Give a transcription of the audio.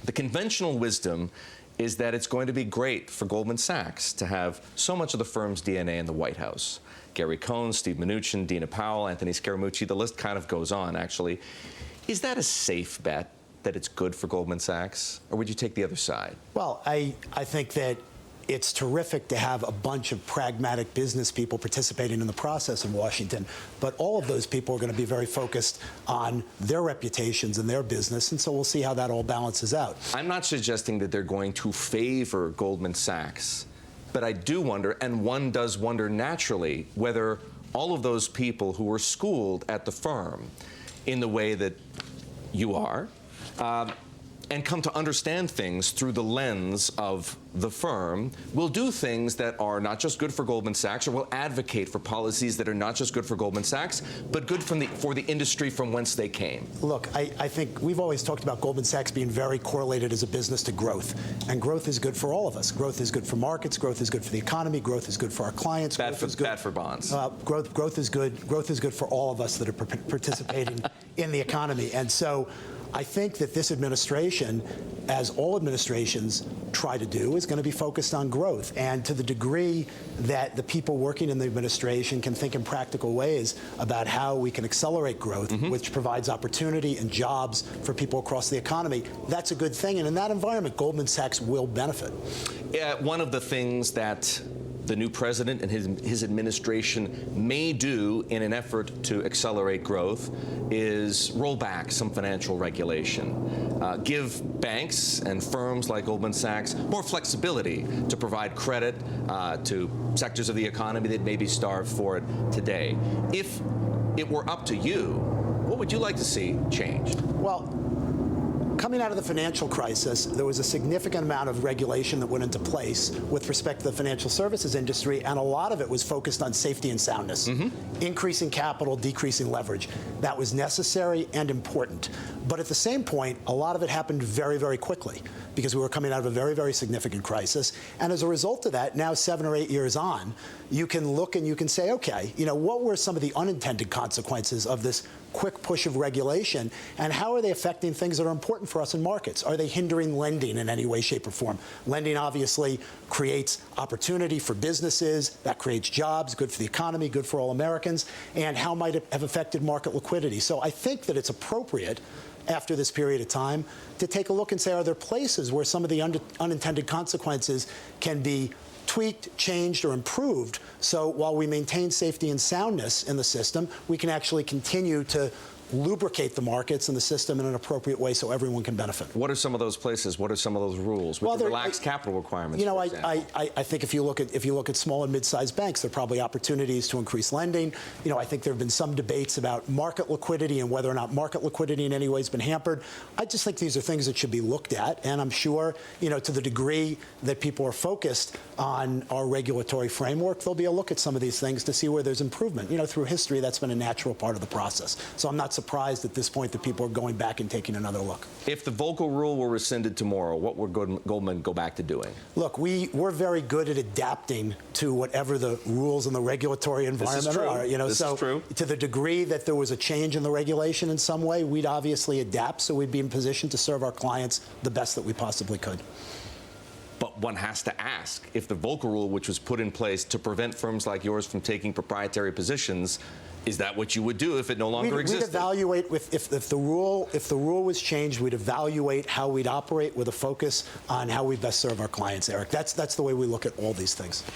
The conventional wisdom is that it's going to be great for Goldman Sachs to have so much of the firm's DNA in the White House. Gary Cohn, Steve Mnuchin, Dina Powell, Anthony Scaramucci, the list kind of goes on, actually. Is that a safe bet that it's good for Goldman Sachs, or would you take the other side? Well, I think that it's terrific to have a bunch of pragmatic business people participating in the process in Washington, but all of those people are going to be very focused on their reputations and their business, and so we'll see how that all balances out. I'm not suggesting that they're going to favor Goldman Sachs, but I do wonder, and one does wonder naturally, whether all of those people who were schooled at the firm in the way that you are, and come to understand things through the lens of the firm, will do things that are not just good for Goldman Sachs, or will advocate for policies that are not just good for Goldman Sachs, but good for the industry from whence they came. Look, I think we've always talked about Goldman Sachs being very correlated as a business to growth, and growth is good for all of us. Growth is good for markets, growth is good for the economy, growth is good for our clients. Bad for bonds. Growth is good. Growth is good for all of us that are participating in the economy, and so I think that this administration, as all administrations try to do, is going to be focused on growth. And to the degree that the people working in the administration can think in practical ways about how we can accelerate growth, which provides opportunity and jobs for people across the economy, that's a good thing. And in that environment, Goldman Sachs will benefit. One of the things that the new president and his administration may do in an effort to accelerate growth is roll back some financial regulation. Give banks and firms like Goldman Sachs more flexibility to provide credit to sectors of the economy that may be starved for it today. If it were up to you, what would you like to see changed? Well, coming out of the financial crisis, there was a significant amount of regulation that went into place with respect to the financial services industry, and a lot of it was focused on safety and soundness, increasing capital, decreasing leverage. That was necessary and important. But at the same point, a lot of it happened very, very quickly because we were coming out of a very, very significant crisis. And as a result of that, now 7 or 8 years on, you can look and you can say, okay, what were some of the unintended consequences of this quick push of regulation, and how are they affecting things that are important for us in markets? Are they hindering lending in any way, shape, or form? Lending obviously creates opportunity for businesses, that creates jobs, good for the economy, good for all Americans, and how might it have affected market liquidity? So I think that it's appropriate after this period of time to take a look and say, are there places where some of the unintended consequences can be tweaked, changed, or improved, so while we maintain safety and soundness in the system, we can actually continue to lubricate the markets and the system in an appropriate way so everyone can benefit. What are some of those places? What are some of those rules? With the relaxed capital requirements, I think if you look at small and mid-sized banks, there are probably opportunities to increase lending. I think there have been some debates about market liquidity and whether or not market liquidity in any way has been hampered. I just think these are things that should be looked at, and I'm sure, to the degree that people are focused on our regulatory framework, there'll be a look at some of these things to see where there's improvement. Through history, that's been a natural part of the process. So I'm not surprised at this point that people are going back and taking another look. If the Volcker rule were rescinded tomorrow, what would Goldman go back to doing? Look, we're very good at adapting to whatever the rules in the regulatory environment are. This is true. To the degree that there was a change in the regulation in some way, we'd obviously adapt, so we'd be in position to serve our clients the best that we possibly could. But one has to ask, if the Volcker rule, which was put in place to prevent firms like yours from taking proprietary positions, is that what you would do if it no longer existed? We'd evaluate if the rule was changed. We'd evaluate how we'd operate with a focus on how we best serve our clients, Eric. That's the way we look at all these things.